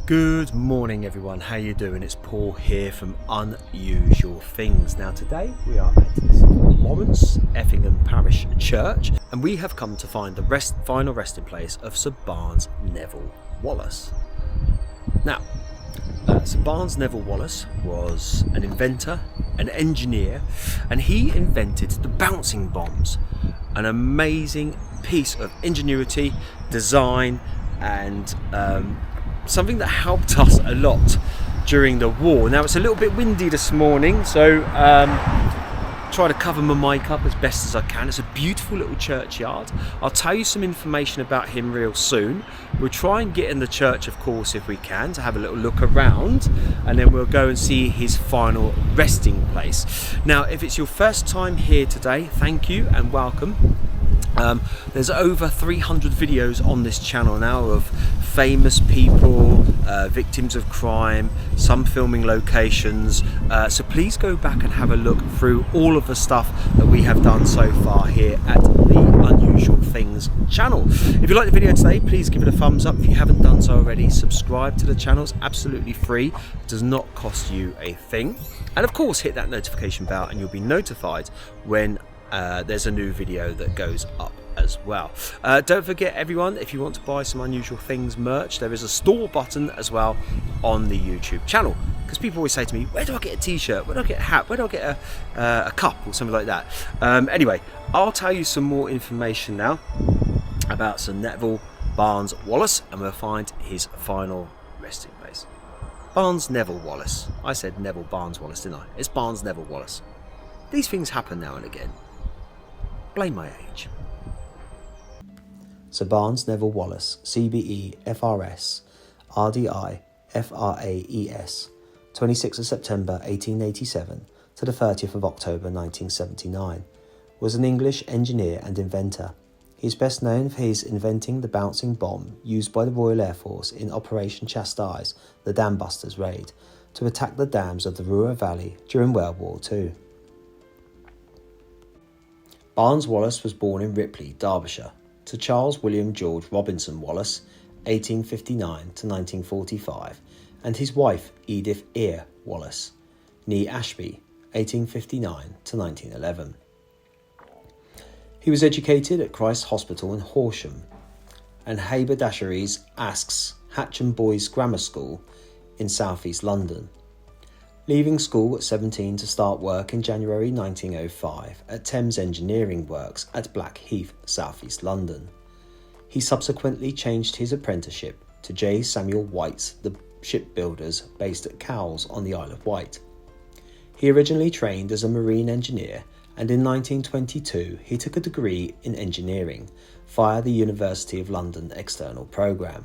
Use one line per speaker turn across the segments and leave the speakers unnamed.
Good morning everyone, how you doing? It's Paul here from Unusual Things. Now today we are at St Lawrence, Effingham Parish Church, and we have come to find the final resting place of Sir Barnes Neville Wallis. Now, Sir Barnes Neville Wallis was an inventor, an engineer, and he invented the bouncing bombs, an amazing piece of ingenuity, design, and something that helped us a lot during the war. Now it's a little bit windy this morning, so try to cover my mic up as best as I can. It's a beautiful little churchyard. I'll tell you some information about him real soon. We'll try and get in the church, of course, if we can, to have a little look around, and then we'll go and see his final resting place. Now, if it's your first time here today, thank you and welcome. There's over 300 videos on this channel now of famous people, victims of crime, some filming locations, so please go back and have a look through all of the stuff that we have done so far here at the Unusual Things channel. If you like the video today, please give it a thumbs up. If you haven't done so already, subscribe to the channel. It's absolutely free, it does not cost you a thing, and of course hit that notification bell and you'll be notified when there's a new video that goes up as well. Don't forget everyone, if you want to buy some Unusual Things merch, there is a store button as well on the YouTube channel, because people always say to me, where do I get a t-shirt, where do I get a hat, where do I get a cup or something like that. Anyway, I'll tell you some more information now about Sir Neville Barnes Wallis, and we'll find his final resting place. Barnes Neville Wallis. I said Neville Barnes Wallis, didn't I? It's Barnes Neville Wallis. These things happen now and again. Blame my age. Sir Barnes Neville Wallis, CBE, FRAeS, RDI, FRAeS, 26th of September 1887 to the 30th of October 1979, was an English engineer and inventor. He is best known for his inventing the bouncing bomb used by the Royal Air Force in Operation Chastise, the Dambusters raid, to attack the dams of the Ruhr Valley during World War II. Barnes Wallis was born in Ripley, Derbyshire, to Charles William George Robinson Wallis, 1859 to 1945, and his wife Edith Eyre Wallis, née Ashby, 1859 to 1911. He was educated at Christ's Hospital in Horsham and Haberdasheries Aske's Hatcham Boys Grammar School in South East London, leaving school at 17 to start work in January 1905 at Thames Engineering Works at Blackheath, South East London. He subsequently changed his apprenticeship to J. Samuel White's The Shipbuilders based at Cowes on the Isle of Wight. He originally trained as a marine engineer, and in 1922 he took a degree in engineering via the University of London External Programme.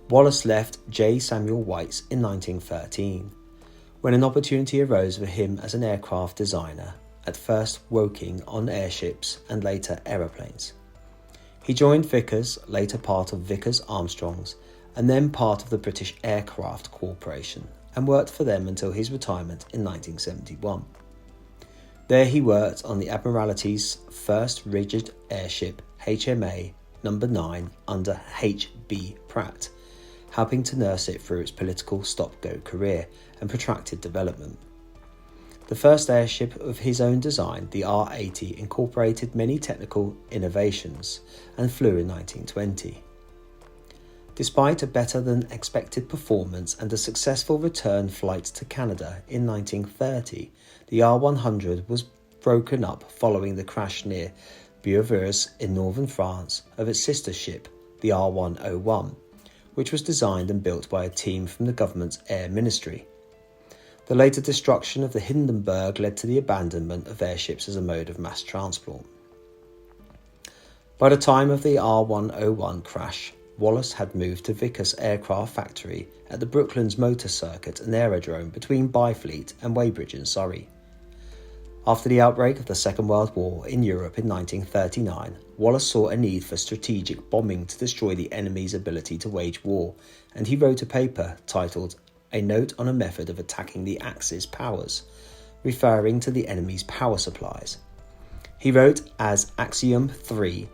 Wallis left J. Samuel White's in 1913. When an opportunity arose for him as an aircraft designer, at first working on airships and later aeroplanes. He joined Vickers, later part of Vickers Armstrongs, and then part of the British Aircraft Corporation, and worked for them until his retirement in 1971. There he worked on the Admiralty's first rigid airship HMA No. 9 under H.B. Pratt, helping to nurse it through its political stop-go career and protracted development. The first airship of his own design, the R-80, incorporated many technical innovations and flew in 1920. Despite a better-than-expected performance and a successful return flight to Canada in 1930, the R-100 was broken up following the crash near Biography in northern France of its sister ship, the R-101, which was designed and built by a team from the government's Air Ministry. The later destruction of the Hindenburg led to the abandonment of airships as a mode of mass transport. By the time of the R-101 crash, Wallis had moved to Vickers Aircraft Factory at the Brooklands Motor Circuit and Aerodrome between Byfleet and Weybridge in Surrey. After the outbreak of the Second World War in Europe in 1939, Wallis saw a need for strategic bombing to destroy the enemy's ability to wage war, and he wrote a paper titled A Note on a Method of Attacking the Axis Powers, referring to the enemy's power supplies. He wrote as Axiom 3,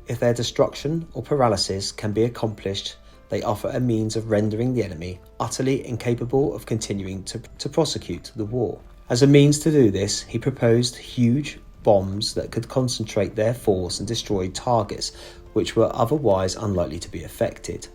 if their destruction or paralysis can be accomplished they offer a means of rendering the enemy utterly incapable of continuing to prosecute the war. As a means to do this, he proposed huge bombs that could concentrate their force and destroy targets which were otherwise unlikely to be affected.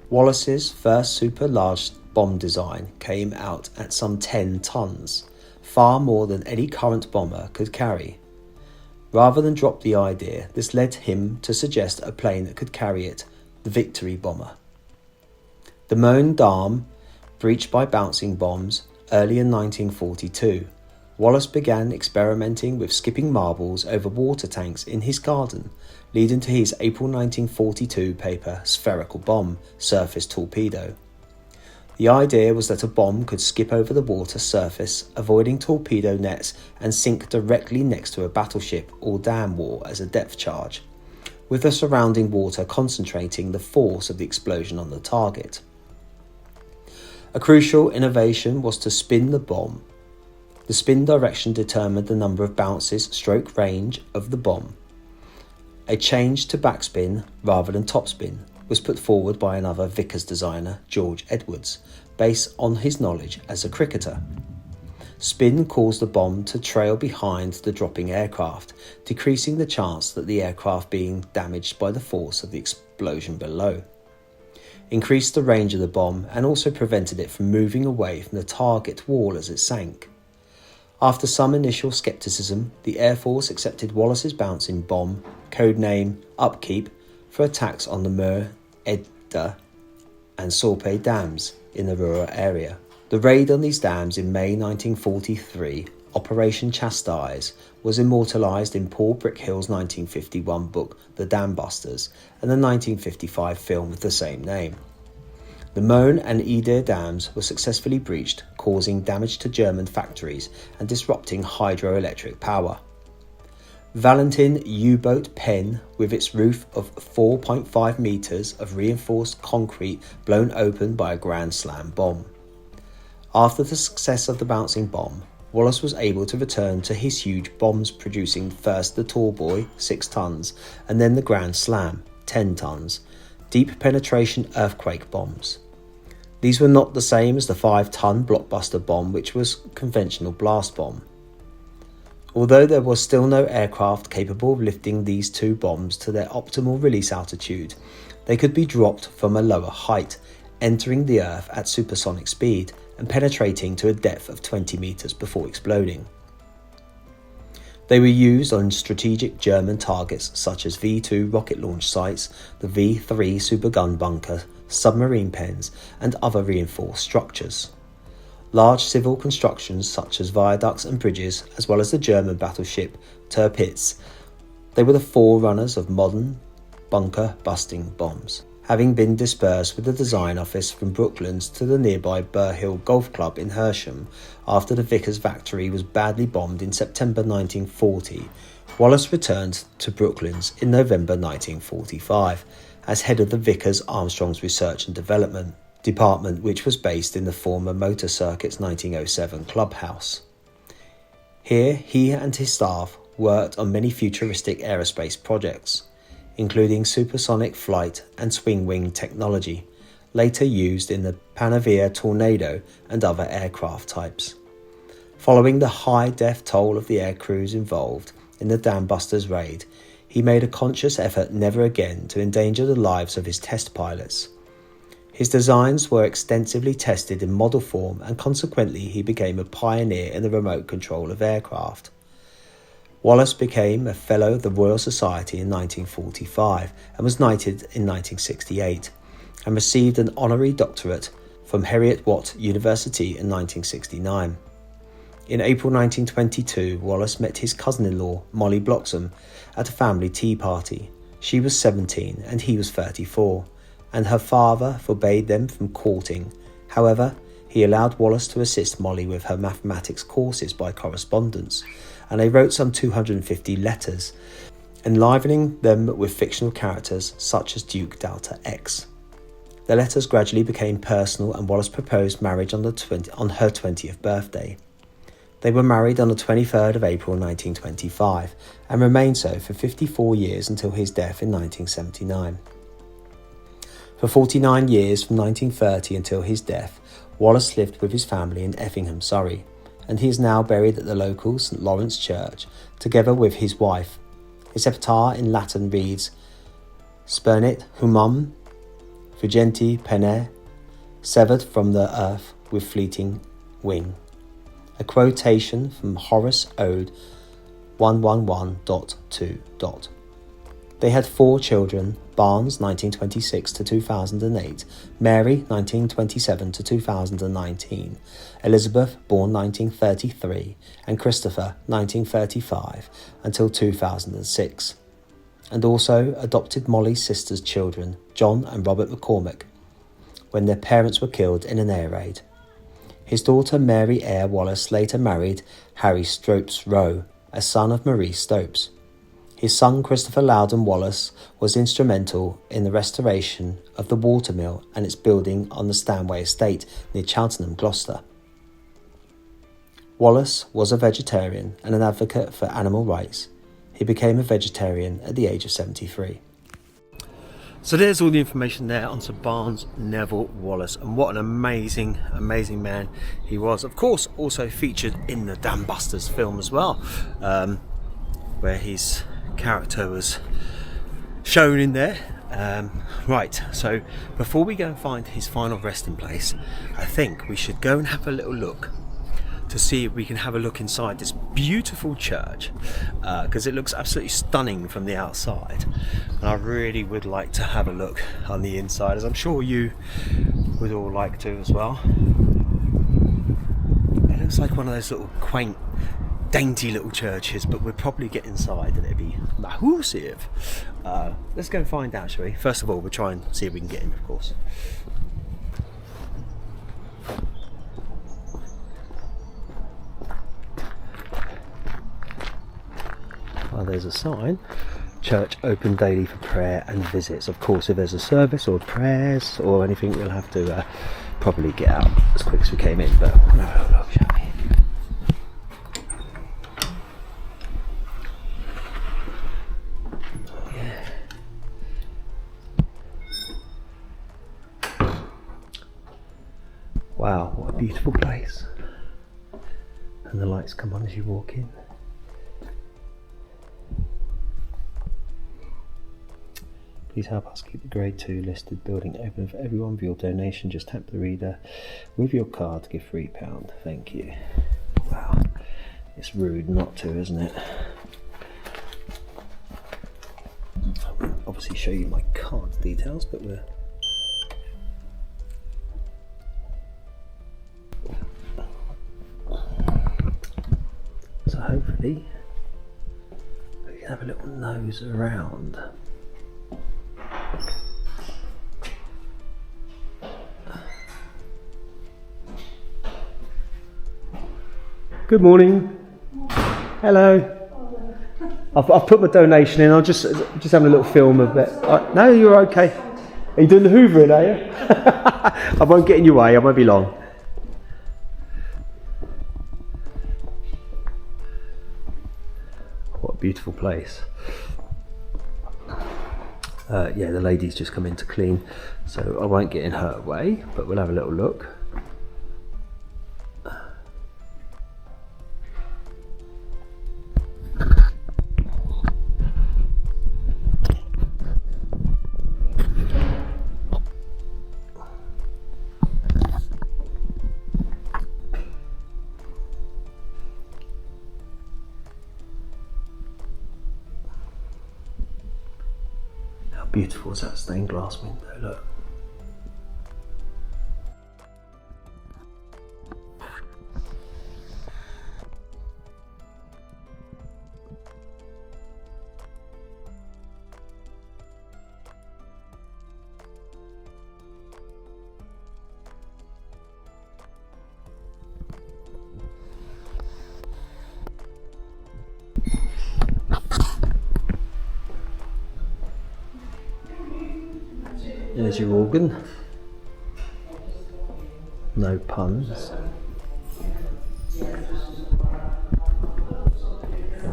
Wallis's first super large bomb design came out at some 10 tons, far more than any current bomber could carry. Rather than drop the idea, this led him to suggest a plane that could carry it, the Victory bomber. The Mön Dam breached by bouncing bombs early in 1942. Wallis began experimenting with skipping marbles over water tanks in his garden, leading to his April 1942 paper Spherical Bomb, Surface Torpedo. The idea was that a bomb could skip over the water surface, avoiding torpedo nets, and sink directly next to a battleship or dam wall as a depth charge, with the surrounding water concentrating the force of the explosion on the target. A crucial innovation was to spin the bomb. The spin direction determined the number of bounces stroke range of the bomb. A change to backspin rather than topspin was put forward by another Vickers designer, George Edwards, based on his knowledge as a cricketer. Spin caused the bomb to trail behind the dropping aircraft, decreasing the chance that the aircraft being damaged by the force of the explosion below. Increased the range of the bomb and also prevented it from moving away from the target wall as it sank. After some initial skepticism, the Air Force accepted Wallis's bouncing bomb, codename Upkeep, for attacks on the Mur, Edda and Sorpe dams in the Ruhr area. The raid on these dams in May 1943, Operation Chastise, was immortalised in Paul Brickhill's 1951 book The Dambusters and the 1955 film with the same name. The Mön and Eder dams were successfully breached, causing damage to German factories and disrupting hydroelectric power. Valentin U-boat Pen, with its roof of 4.5 metres of reinforced concrete blown open by a Grand Slam bomb. After the success of the bouncing bomb, Wallis was able to return to his huge bombs, producing first the Tall Boy, 6 tons, and then the Grand Slam, 10 tons, deep penetration earthquake bombs. These were not the same as the 5-ton blockbuster bomb, which was a conventional blast bomb. Although there was still no aircraft capable of lifting these two bombs to their optimal release altitude, they could be dropped from a lower height, entering the Earth at supersonic speed and penetrating to a depth of 20 metres before exploding. They were used on strategic German targets such as V2 rocket launch sites, the V3 supergun bunker, submarine pens, and other reinforced structures. Large civil constructions such as viaducts and bridges, as well as the German battleship Tirpitz, they were the forerunners of modern bunker-busting bombs, having been dispersed with the design office from Brooklands to the nearby Burr Hill Golf Club in Hersham after the Vickers factory was badly bombed in September 1940. Wallis returned to Brooklands in November 1945 as head of the Vickers Armstrongs Research and Development Department, which was based in the former Motor Circuit's 1907 clubhouse. Here, he and his staff worked on many futuristic aerospace projects, including supersonic flight and swing-wing technology, later used in the Panavia Tornado and other aircraft types. Following the high-death toll of the air crews involved in the Dambusters raid, he made a conscious effort never again to endanger the lives of his test pilots. His designs were extensively tested in model form, and consequently he became a pioneer in the remote control of aircraft. Wallis became a Fellow of the Royal Society in 1945 and was knighted in 1968, and received an honorary doctorate from Heriot-Watt University in 1969. In April 1922, Wallis met his cousin-in-law, Molly Bloxham, at a family tea party. She was 17 and he was 34, and her father forbade them from courting. However, he allowed Wallis to assist Molly with her mathematics courses by correspondence, and they wrote some 250 letters, enlivening them with fictional characters such as Duke Delta X. The letters gradually became personal, and Wallis proposed marriage on her 20th birthday. They were married on the 23rd of April 1925 and remained so for 54 years until his death in 1979. For 49 years, from 1930 until his death, Wallis lived with his family in Effingham, Surrey, and he is now buried at the local St Lawrence Church, together with his wife. His epitaph in Latin reads, Spernit humum fugenti pene, severed from the earth with fleeting wing. A quotation from Horace Ode 111.2. They had 4 children: Barnes 1926 to 2008, Mary 1927 to 2019, Elizabeth born 1933, and Christopher 1935 until 2006. And also adopted Molly's sister's children, John and Robert McCormick, when their parents were killed in an air raid. His daughter Mary Eyre Wallis later married Harry Stopes Rowe, a son of Marie Stopes. His son Christopher Loudon Wallis was instrumental in the restoration of the watermill and its building on the Stanway estate near Cheltenham, Gloucester. Wallis was a vegetarian and an advocate for animal rights. He became a vegetarian at the age of 73. So there's all the information there on Sir Barnes Neville Wallis, and what an amazing man he was. Of course, also featured in the Dambusters film as well, where his character was shown in there. Right, so before we go and find his final resting place, I think we should go and have a little look to see if we can have a look inside this beautiful church, because it looks absolutely stunning from the outside, and I really would like to have a look on the inside, as I'm sure you would all like to as well. It looks like one of those little quaint, dainty little churches, but we'll probably get inside and it'd be massive. Let's go and find out, shall we? First of all, we'll try and see if we can get in, of course. Well, there's a sign, church open daily for prayer and visits. Of course, if there's a service or prayers or anything, we'll have to probably get out as quick as we came in, but we'll have a little look, shall we? Wow, what a beautiful place. And the lights come on as you walk in. Please help us keep the Grade 2 listed building open for everyone. For your donation, just tap the reader with your card to give £3. Thank you. Wow, it's rude not to, isn't it? I'll obviously show you my card details, but we're... So hopefully we can have a little nose around. Good morning. Hello. I've put my donation in. I'm just having a little film of it. No, you're okay. Are you doing the hoovering, are you? I won't get in your way. I won't be long. What a beautiful place. Yeah, the lady's just come in to clean, so I won't get in her way, but we'll have a little look. Beautiful is that stained glass window, look. There's your organ. No puns. A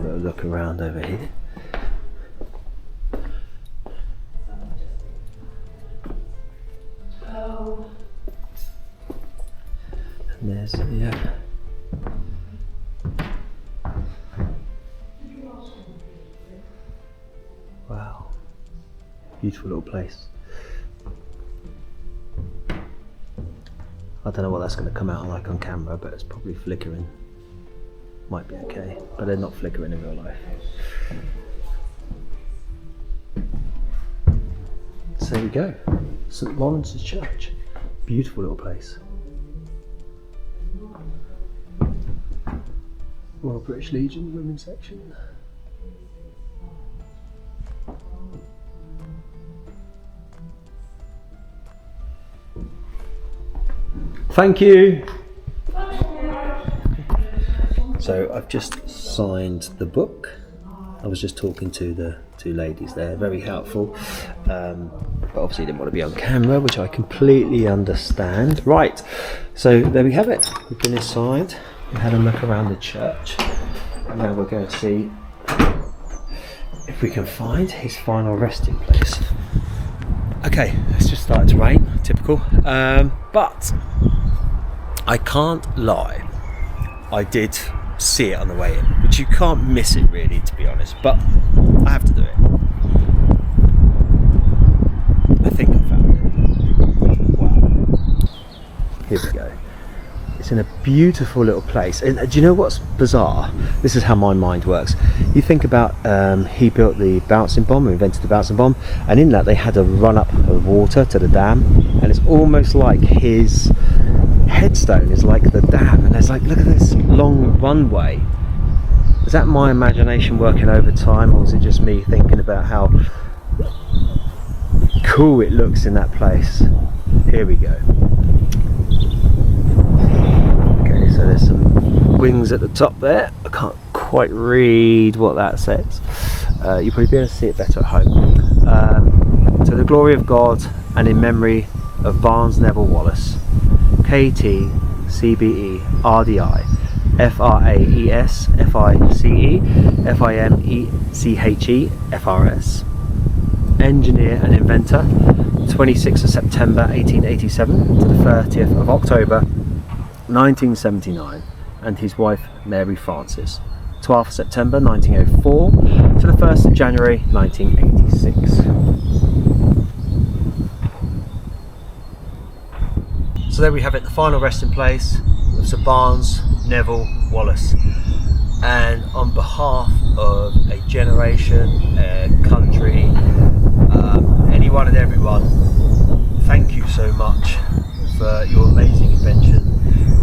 little look around over here. There's, yeah. Wow. Beautiful little place. I don't know what that's going to come out like on camera, but it's probably flickering. Might be okay, but they're not flickering in real life. So there we go. St Lawrence's Church. Beautiful little place. Royal British Legion women's section. Thank you. So I've just signed the book. I was just talking to the two ladies there, very helpful. But obviously didn't want to be on camera, which I completely understand. Right, so there we have it. We've been inside, we had a look around the church, and now we're going to see if we can find his final resting place. Okay, it's just started to rain, typical. But I can't lie, I did see it on the way in, which you can't miss it really, to be honest, but I have to do it. I think I found it. Wow. Here we go. It's in a beautiful little place. And do you know what's bizarre? This is how my mind works. You think about he built the bouncing bomb, or invented the bouncing bomb, and in that they had a run up of water to the dam, and it's almost like his headstone is like the dam, and there's like, look at this long runway. Is that my imagination working overtime, or is it just me thinking about how cool it looks in that place? Here we go. Okay, so there's some wings at the top there. I can't quite read what that says. You'll probably be able to see it better at home. To the glory of God and in memory of Barnes Neville Wallis, KT, CBE, RDI, FRAeS, FICE, FIMECHE, FRAeS. Engineer and inventor, 26th of September 1887 to the 30th of October 1979, and his wife Mary Frances, 12th of September 1904 to the 1st of January 1986. So there we have it, the final resting place of Sir Barnes Neville Wallis. And on behalf of a generation, a country, anyone and everyone, thank you so much for your amazing invention,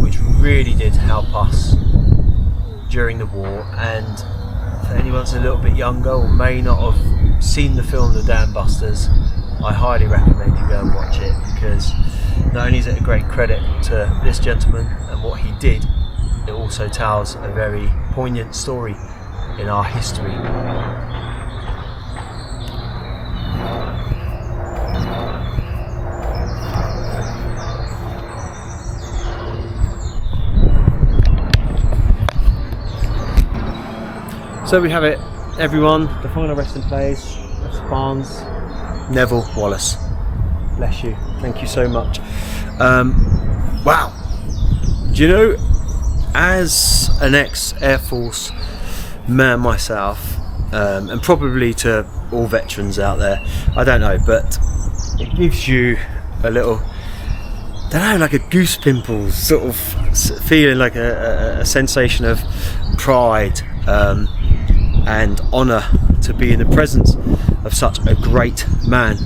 which really did help us during the war. And for anyone that's a little bit younger or may not have seen the film The Dambusters, I highly recommend you go and watch it, because not only is it a great credit to this gentleman and what he did, it also tells a very poignant story in our history. So we have it, everyone, the final resting place of Barnes Neville Wallis. Bless you, thank you so much. Wow, do you know, as an ex-Air Force man myself, and probably to all veterans out there, I don't know, but it gives you a little, I don't know, like a goose pimples sort of feeling, like a sensation of pride and honour to be in the presence of such a great man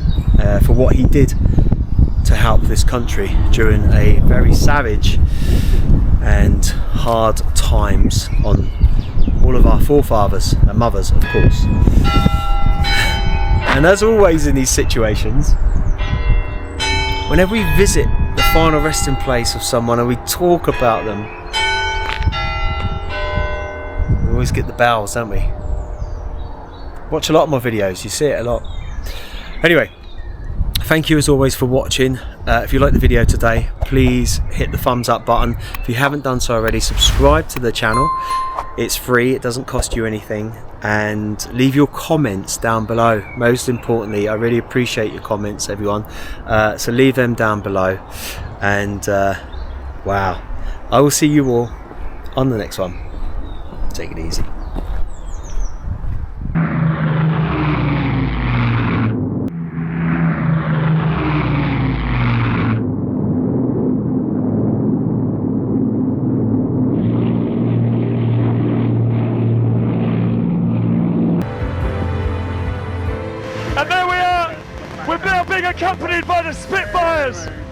for what he did to help this country during a very savage and hard times on all of our forefathers and mothers, of course. And as always in these situations, whenever we visit the final resting place of someone and we talk about them, we always get the bells, don't we? Watch a lot of my videos, you see it a lot. Anyway, thank you as always for watching. If you liked the video today, please hit the thumbs up button. If you haven't done so already, subscribe to the channel. It's free, it doesn't cost you anything, and leave your comments down below. Most importantly, I really appreciate your comments, everyone, so leave them down below. And wow, I will see you all on the next one. Take it easy.
And there we are, we're now being accompanied by the Spitfires.